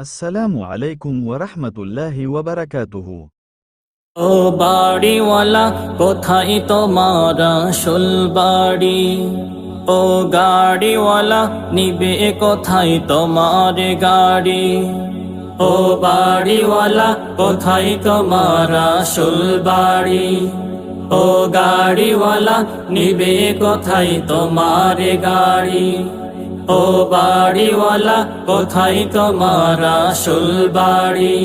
আসসালামু আলাইকুম ওয়া রাহমাতুল্লাহি ওয়া বারাকাতুহু। ও বাড়িওয়ালা কোথায় তোমার আসল বাড়ি? ও গাড়িওয়ালা নিবে কোথায় তোমার গাড়ি? ও বাড়িওয়ালা কোথায় তোমার আসল বাড়ি? ও গাড়িওয়ালা নিবে কোথায় তোমার গাড়ি? ও বাড়িওয়ালা কোথায় তোমার আসল বাড়ি?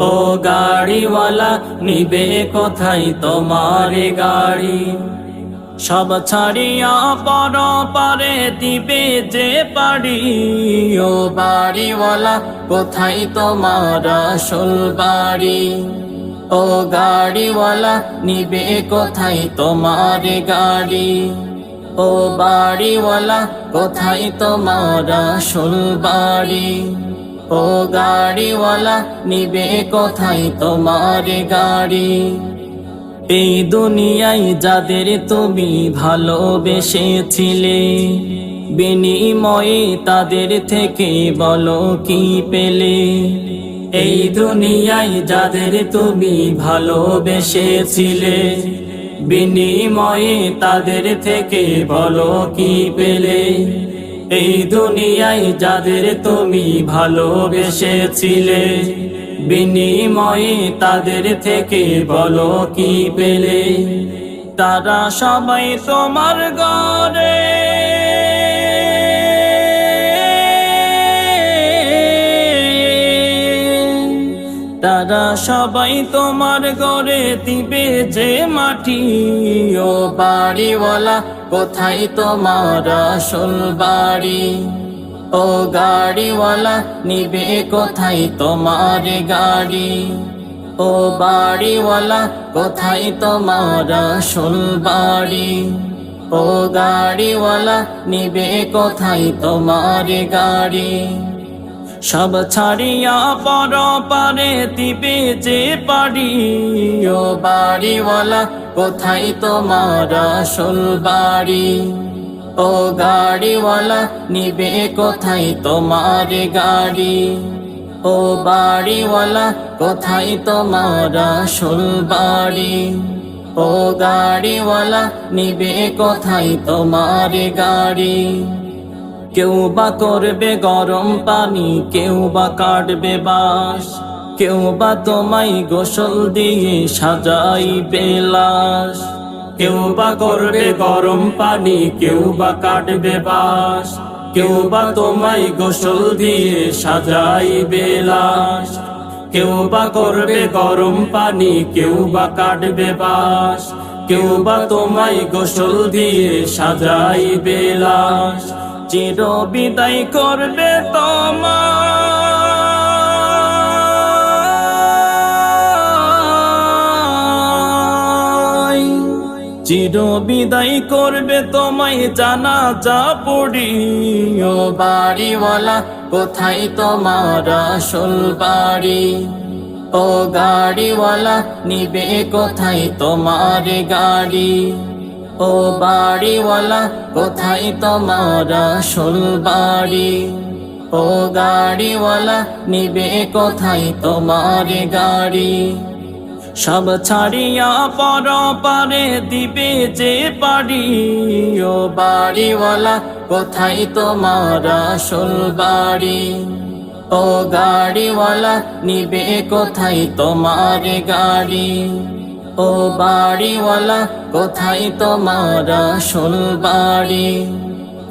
ও গাড়িওয়ালা নিবে কোথায় তোমার গাড়ি? সব ছাড়িয়া পর পারে দিবে যে পারি। ও বাড়িওয়ালা কোথায় তোমার আসল বাড়ি? ও গাড়িওয়ালা নিবে কোথায় তোমার গাড়ি? ও বাড়িওয়ালা কোথায় তোমার আসল বাড়ি? ও গাড়িওয়ালা নিবে কোথায় তোমার গাড়ি? এই দুনিয়ায় যাদের তুমি ভালোবেসেছিলে, বিনিময়ে তাদের থেকে বলো কি পেলে? এই দুনিয়ায় যাদের তুমি ভালোবেসেছিলে, বিনিময়ে তাদের থেকে বলো কি পেলে? এই দুনিয়ায় যাদের তুমি ভালোবেসেছিলে, বিনিময়ে তাদের থেকে বলো কি পেলে? তারা সবাই তোমার ঘরে, তারা সবাই তোমার ঘরে দিবে যে মাটি। ও বাড়িওয়ালা কোথায় তোমার আসল বাড়ি? ও গাড়িওয়ালা নিবে কোথায় তোমার গাড়ি? ও বাড়িওয়ালা কোথায় তোমার আসল বাড়ি? ও গাড়িওয়ালা নিবে কোথায় তোমার গাড়ি? সব ছাড়িয়া পর পারে দিবে যে পারি। ও বাড়িওয়ালা কোথায় তোমার আসল বাড়ি? ও গাড়িওয়ালা নিবে কোথায় তোমার গাড়ি? ও বাড়িওয়ালা কোথায় তোমার আসল বাড়ি? ও গাড়িওয়ালা নিবে কোথায় তোমার গাড়ি? কেউ বা করবে গরম পানি, কেউ বা কাটবে বাঁশ, কেউ বা তোমায় গোসল দিয়ে সাজাইবে লাশ। কেউ বা করবে গরম পানি, কেউ বা কাটবে বাঁশ, কেউ বা তোমায় গোসল দিয়ে সাজাইবে লাশ। কেউ বা করবে গরম পানি, কেউ বা কাটবে বাঁশ, কেউ বা তোমায় গোসল দিয়ে সাজাইবে লাশ। চির বিদায় করবে তোমায়, চির বিদায় করবে তোমায় জানাজা পড়ি। ও বাড়িওয়ালা কোথায় তোমার আসল বাড়ি? ও গাড়িওয়ালা নিবে কোথায় তোমার গাড়ি? ও বাড়িওয়ালা কোথায় তোমার আসল বাড়ি? ও গাড়িওয়ালা নিবে কোথায় তোমার গাড়ি? সব ছাড়িয়া পর পারে দিবে যে পারি। ও বাড়িওয়ালা কোথায় তোমার আসল বাড়ি? ও গাড়িওয়ালা নিবে কোথায় তোমার গাড়ি? ও বাড়িওয়ালা কোথায় তোমার আসল বাড়ি?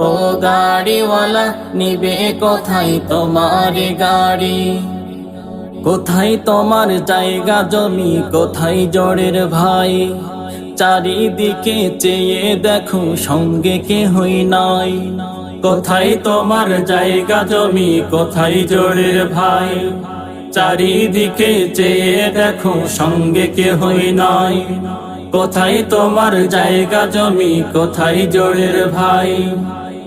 ও গাড়িওয়ালা নিবে কোথায় তোমার গাড়ি? কোথায় তোমার জায়গা জমি, কোথায় জড়ের ভাই? চারিদিকে চেয়ে দেখো সঙ্গে কেহই নাই। কোথায় তোমার জায়গা জমি, কোথায় জড়ের ভাই? চারিদিকে চেয়ে দেখো সঙ্গে কেহই নাই। কোথায় তোমার জায়গা জমি, কোথায় জড়ের ভাই?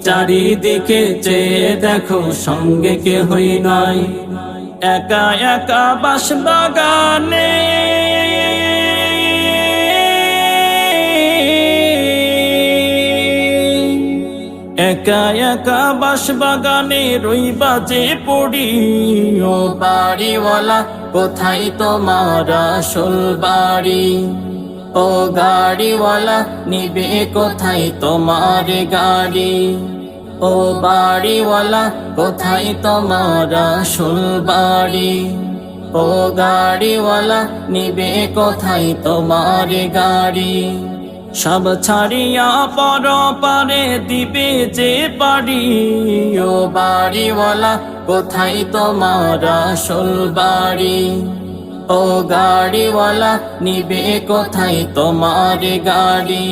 চারিদিকে চেয়ে দেখো সঙ্গে কেহই নাই। একা একা বাস বাগানে, একা একা বাঁশবাগানে রইবা যে পড়ি ও বাড়িওয়ালা কোথায় তোমার আসল বাড়ি ও গাড়িওয়ালা নিবে কোথায় তোমার গাড়ি ও বাড়িওয়ালা কোথায় তোমার আসল বাড়ি ও গাড়িওয়ালা নিবে কোথায় তোমার গাড়ি সব ছাড়িয়া পর পারে দিবে যে পারি ও বাড়িওয়ালা কোথায় তোমার আসল বাড়ি ও গাড়িওয়ালা নিবে কোথায় তোমার গাড়ি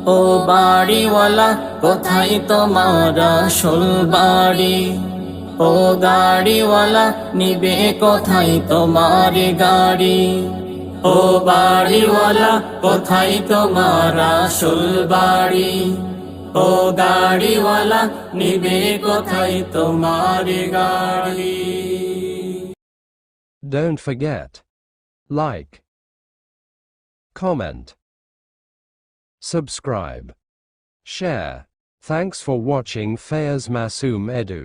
ও বাড়িওয়ালা কোথায় তোমার আসল বাড়ি ও গাড়িওয়ালা নিবে কোথায় তোমার গাড়ি ও বাড়িওয়ালা কোথায় তোমার আসল বাড়ি ও গাড়িওয়ালা নিবে কোথায় তোমার গাড়ি Don't forget. Like. Comment. Subscribe. Share. Thanks for watching Fayaz Masoom Edu.